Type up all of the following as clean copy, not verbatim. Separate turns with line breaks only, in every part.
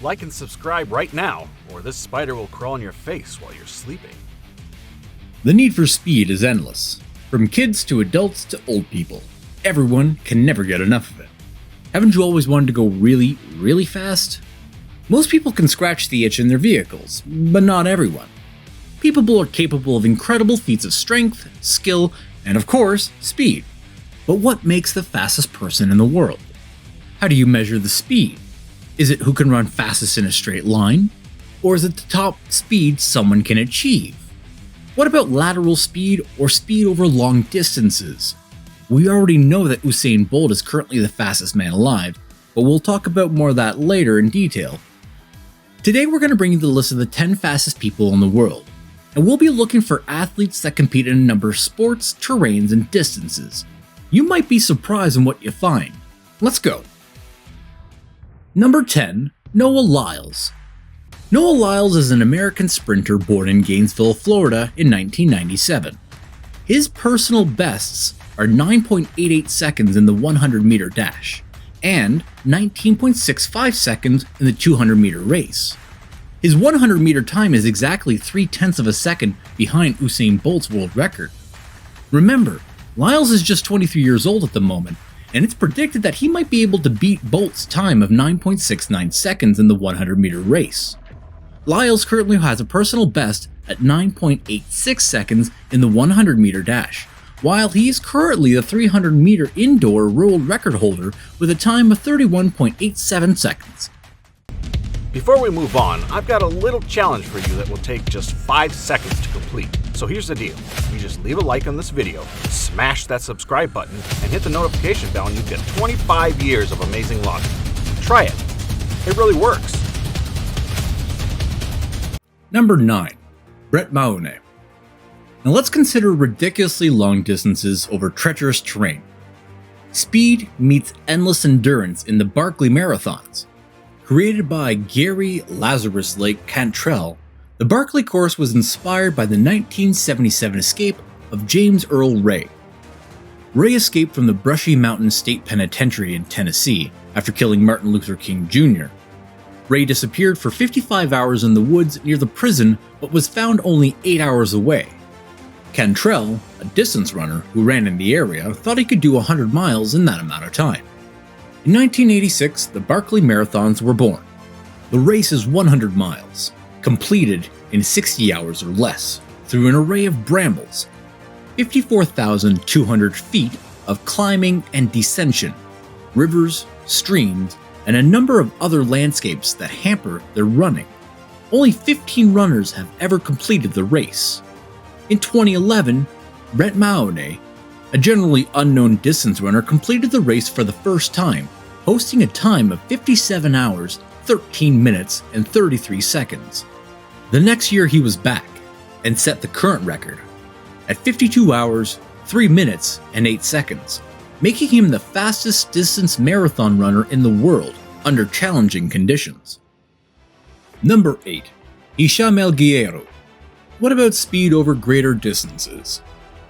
Like and subscribe right now, or this spider will crawl on your face while you're sleeping.
The need for speed is endless. From kids to adults to old people, everyone can never get enough of it. Haven't you always wanted to go really, really fast? Most people can scratch the itch in their vehicles, but not everyone. People are capable of incredible feats of strength, skill, and of course, speed. But what makes the fastest person in the world? How do you measure the speed? Is it who can run fastest in a straight line? Or is it the top speed someone can achieve? What about lateral speed or speed over long distances? We already know that Usain Bolt is currently the fastest man alive, but we'll talk about more of that later in detail. Today we're going to bring you the list of the 10 fastest people in the world, and we'll be looking for athletes that compete in a number of sports, terrains, and distances. You might be surprised in what you find. Let's go. Number 10. Noah Lyles. Noah Lyles is an American sprinter born in Gainesville, Florida in 1997. His personal bests are 9.88 seconds in the 100-meter dash and 19.65 seconds in the 200-meter race. His 100-meter time is exactly 0.3 of a second behind Usain Bolt's world record. Remember, Lyles is just 23 years old at the moment, and it's predicted that he might be able to beat Bolt's time of 9.69 seconds in the 100-meter race. Lyles currently has a personal best at 9.86 seconds in the 100-meter dash, while he is currently the 300-meter indoor world record holder with a time of 31.87 seconds.
Before we move on, I've got a little challenge for you that will take just 5 seconds to complete. So here's the deal. You just leave a like on this video, smash that subscribe button, and hit the notification bell and you get 25 years of amazing luck. Try it. It really works.
Number 9. Brett Mahoney. Now let's consider ridiculously long distances over treacherous terrain. Speed meets endless endurance in the Barkley Marathons. Created by Gary Lazarus Lake Cantrell, the Barkley course was inspired by the 1977 escape of James Earl Ray. Ray escaped from the Brushy Mountain State Penitentiary in Tennessee after killing Martin Luther King Jr. Ray disappeared for 55 hours in the woods near the prison but was found only 8 hours away. Cantrell, a distance runner who ran in the area, thought he could do 100 miles in that amount of time. In 1986, the Barkley Marathons were born. The race is 100 miles, completed in 60 hours or less, through an array of brambles, 54,200 feet of climbing and descension, rivers, streams, and a number of other landscapes that hamper their running. Only 15 runners have ever completed the race. In 2011, Brett Mahoney, a generally unknown distance runner, completed the race for the first time, posting a time of 57 hours, 13 minutes, and 33 seconds. The next year he was back and set the current record at 52 hours, 3 minutes, and 8 seconds, making him the fastest distance marathon runner in the world under challenging conditions. Number 8. Hicham El Guerrouj. What about speed over greater distances?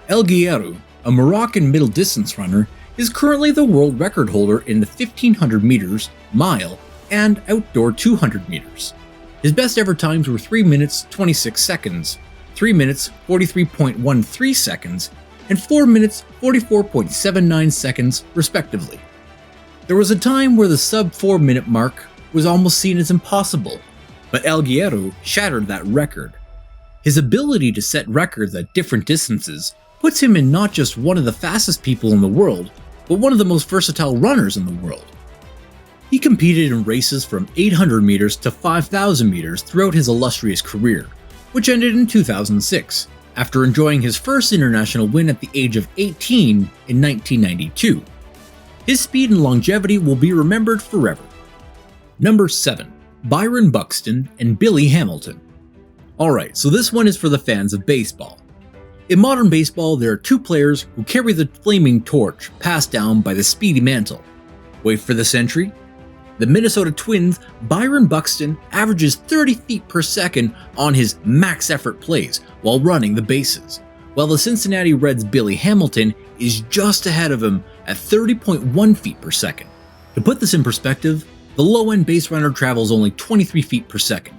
El Guerrouj, a Moroccan middle distance runner, is currently the world record holder in the 1500 meters, mile, and outdoor 200 meters. His best ever times were 3 minutes 26 seconds, 3 minutes 43.13 seconds, and 4 minutes 44.79 seconds respectively. There was a time where the sub 4 minute mark was almost seen as impossible, but El Guerrouj shattered that record. His ability to set records at different distances puts him in not just one of the fastest people in the world, but one of the most versatile runners in the world. He competed in races from 800 meters to 5,000 meters throughout his illustrious career, which ended in 2006, after enjoying his first international win at the age of 18 in 1992. His speed and longevity will be remembered forever. Number 7. Byron Buxton and Billy Hamilton. Alright, so this one is for the fans of baseball. In modern baseball, there are 2 players who carry the flaming torch passed down by the Speedy Mantle. Wait for this entry. The Minnesota Twins' Byron Buxton averages 30 feet per second on his max effort plays while running the bases, while the Cincinnati Reds' Billy Hamilton is just ahead of him at 30.1 feet per second. To put this in perspective, The low-end base runner travels only 23 feet per second.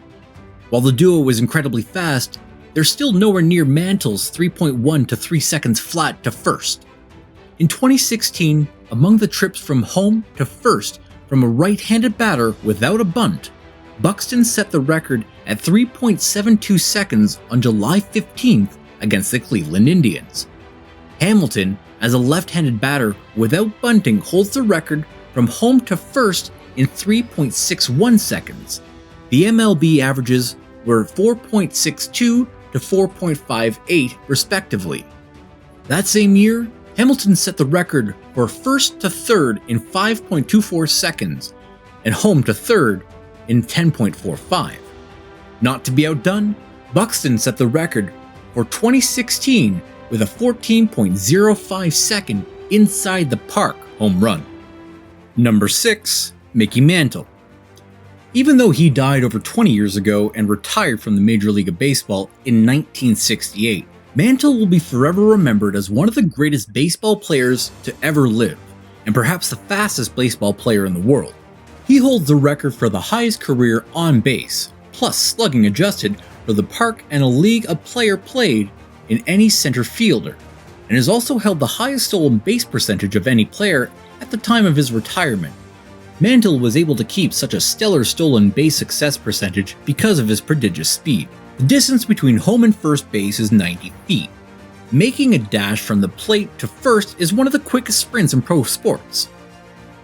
While the duo is incredibly fast, they're still nowhere near Mantle's 3.1 to 3 seconds flat to first. In 2016, among the trips from home to first from a right-handed batter without a bunt, Buxton set the record at 3.72 seconds on July 15th against the Cleveland Indians. Hamilton, as a left-handed batter without bunting, holds the record from home to first in 3.61 seconds. The MLB averages were 4.62 to 4.58 respectively. That same year, Hamilton set the record for first to third in 5.24 seconds and home to third in 10.45. Not to be outdone, Buxton set the record for 2016 with a 14.05 second inside the park home run. Number 6. Mickey Mantle. Even though he died over 20 years ago and retired from the Major League of Baseball in 1968, Mantle will be forever remembered as one of the greatest baseball players to ever live, and perhaps the fastest baseball player in the world. He holds the record for the highest career on base, plus slugging adjusted, for the park and a league a player played in any center fielder, and has also held the highest stolen base percentage of any player at the time of his retirement. Mantle was able to keep such a stellar stolen base success percentage because of his prodigious speed. The distance between home and first base is 90 feet. Making a dash from the plate to first is one of the quickest sprints in pro sports.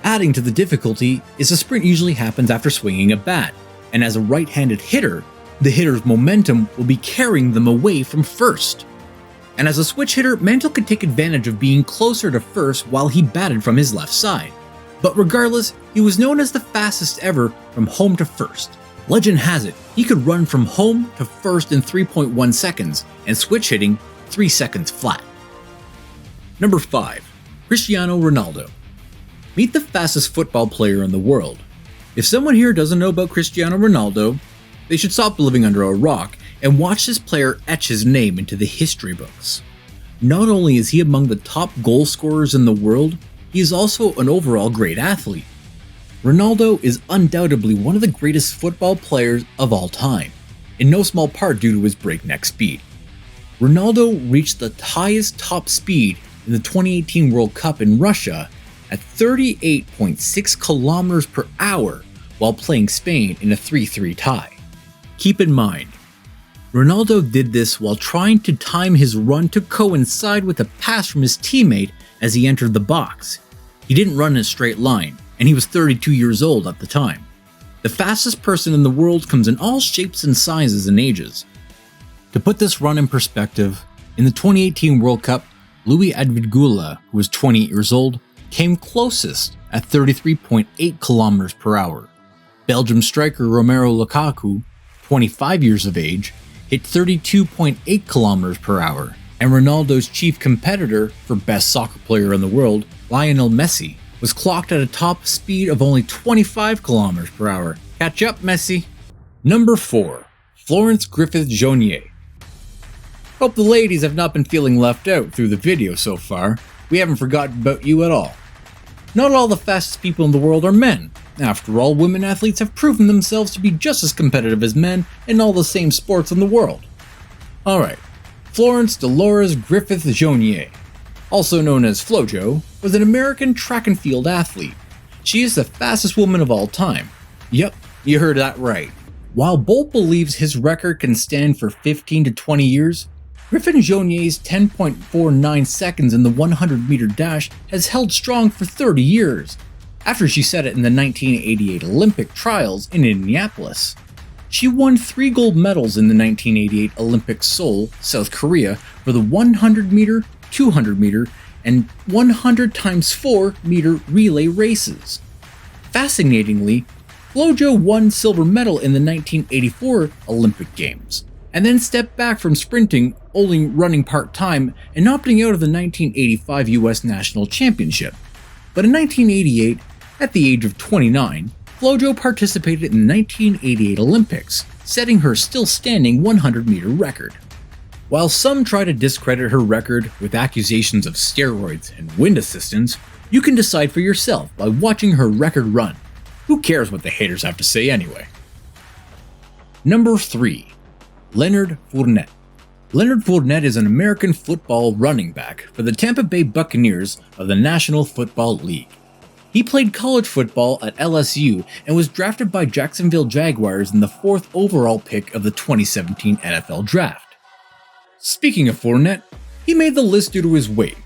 Adding to the difficulty is the sprint usually happens after swinging a bat, and as a right-handed hitter, the hitter's momentum will be carrying them away from first. And as a switch hitter, Mantle could take advantage of being closer to first while he batted from his left side. But regardless, he was known as the fastest ever from home to first. Legend has it, he could run from home to first in 3.1 seconds and switch hitting 3 seconds flat. Number 5. Cristiano Ronaldo. Meet the fastest football player in the world. If someone here doesn't know about Cristiano Ronaldo, they should stop living under a rock and watch this player etch his name into the history books. Not only is he among the top goal scorers in the world, he is also an overall great athlete. Ronaldo is undoubtedly one of the greatest football players of all time, in no small part due to his breakneck speed. Ronaldo reached the highest top speed in the 2018 World Cup in Russia at 38.6 kilometers per hour while playing Spain in a 3-3 tie. Keep in mind, Ronaldo did this while trying to time his run to coincide with a pass from his teammate as he entered the box. He didn't run in a straight line, and he was 32 years old at the time. The fastest person in the world comes in all shapes and sizes and ages. To put this run in perspective, in the 2018 World Cup, Louis Advidgula, who was 28 years old, came closest at 33.8 kilometers per hour. Belgium striker Romelu Lukaku, 25 years of age, hit 32.8 kilometers per hour, and Ronaldo's chief competitor for best soccer player in the world, Lionel Messi, was clocked at a top speed of only 25 kilometers per hour. Catch up, Messi! Number 4. Florence Griffith-Joyner. Hope the ladies have not been feeling left out through the video so far. We haven't forgotten about you at all. Not all the fastest people in the world are men. After all, women athletes have proven themselves to be just as competitive as men in all the same sports in the world. Alright, Florence Dolores Griffith-Joyner, also known as Flojo, was an American track and field athlete. She is the fastest woman of all time. Yep, you heard that right. While Bolt believes his record can stand for 15 to 20 years, Griffith-Joyner's 10.49 seconds in the 100-meter dash has held strong for 30 years, after she set it in the 1988 Olympic trials in Indianapolis. She won 3 gold medals in the 1988 Olympic Seoul, South Korea for the 100-meter, 200-meter, and 100 x 4-meter relay races. Fascinatingly, Flojo won silver medal in the 1984 Olympic Games, and then stepped back from sprinting, only running part-time and opting out of the 1985 US National Championship. But in 1988, at the age of 29, Flojo participated in the 1988 Olympics, setting her still-standing 100-meter record. While some try to discredit her record with accusations of steroids and wind assistance, you can decide for yourself by watching her record run. Who cares what the haters have to say anyway? Number 3. Leonard Fournette. Leonard Fournette is an American football running back for the Tampa Bay Buccaneers of the National Football League. He played college football at LSU and was drafted by Jacksonville Jaguars in the 4th overall pick of the 2017 NFL Draft. Speaking of Fournette, he made the list due to his weight.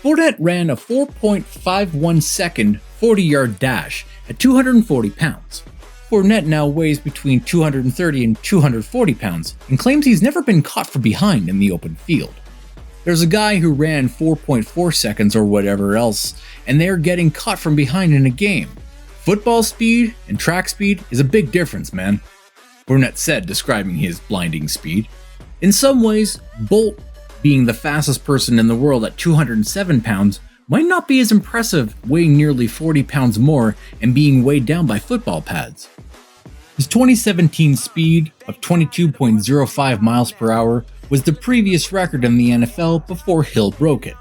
Fournette ran a 4.51 second 40-yard dash at 240 pounds. Fournette now weighs between 230 and 240 pounds and claims he's never been caught from behind in the open field. There's a guy who ran 4.4 seconds or whatever else, and they're getting caught from behind in a game. Football speed and track speed is a big difference, man, Fournette said, describing his blinding speed. In some ways, Bolt, being the fastest person in the world at 207 pounds, might not be as impressive, weighing nearly 40 pounds more and being weighed down by football pads. His 2017 speed of 22.05 miles per hour was the previous record in the NFL before Hill broke it.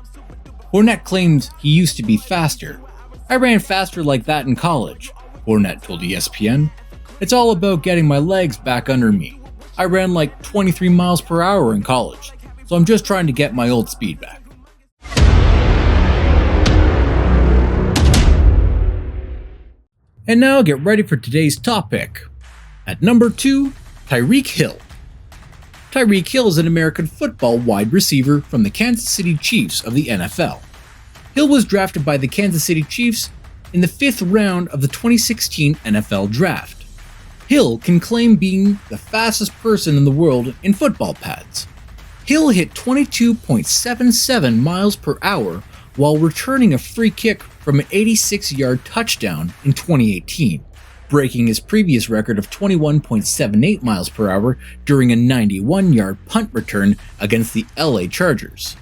Fournette claims he used to be faster. "I ran faster like that in college," Fournette told ESPN. "It's all about getting my legs back under me. I ran like 23 miles per hour in college, so I'm just trying to get my old speed back." And now get ready for today's top pick. At number 2, Tyreek Hill. Tyreek Hill is an American football wide receiver from the Kansas City Chiefs of the NFL. Hill was drafted by the Kansas City Chiefs in the 5th round of the 2016 NFL Draft. Hill can claim being the fastest person in the world in football pads. Hill hit 22.77 miles per hour while returning a free kick from an 86-yard touchdown in 2018, breaking his previous record of 21.78 miles per hour during a 91-yard punt return against the LA Chargers.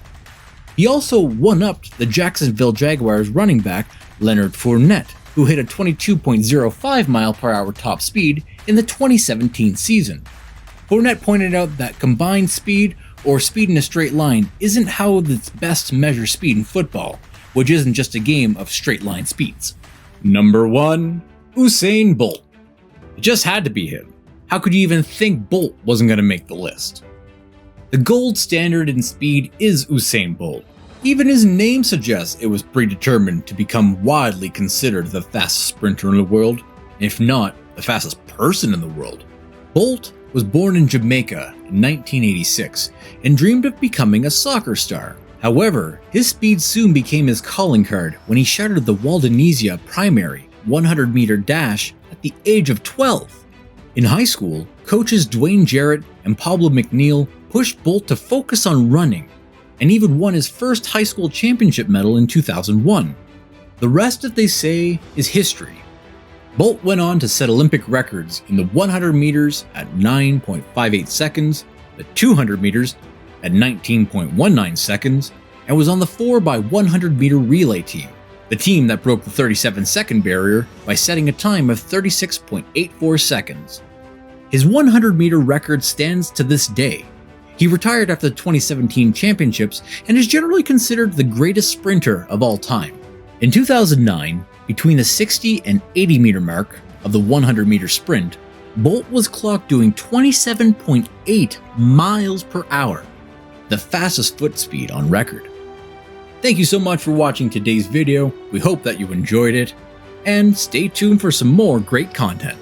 He also one-upped the Jacksonville Jaguars running back Leonard Fournette, who hit a 22.05 mile per hour top speed in the 2017 season. Fournette pointed out that combined speed, or speed in a straight line, isn't how it's best to measure speed in football, which isn't just a game of straight line speeds. Number 1. Usain Bolt. It just had to be him. How could you even think Bolt wasn't going to make the list? The gold standard in speed is Usain Bolt. Even his name suggests it was predetermined to become widely considered the fastest sprinter in the world, if not the fastest person in the world. Bolt was born in Jamaica in 1986 and dreamed of becoming a soccer star. However, his speed soon became his calling card when he shattered the Waldonesia primary 100-meter dash at the age of 12. In high school, coaches Dwayne Jarrett and Pablo McNeil pushed Bolt to focus on running, and even won his first high school championship medal in 2001. The rest, as they say, is history. Bolt went on to set Olympic records in the 100 meters at 9.58 seconds, the 200 meters at 19.19 seconds, and was on the 4x100 meter relay team, the team that broke the 37-second barrier by setting a time of 36.84 seconds. His 100-meter record stands to this day. He retired after the 2017 championships and is generally considered the greatest sprinter of all time. In 2009, between the 60 and 80-meter mark of the 100-meter sprint, Bolt was clocked doing 27.8 miles per hour, the fastest foot speed on record. Thank you so much for watching today's video. We hope that you enjoyed it, and stay tuned for some more great content.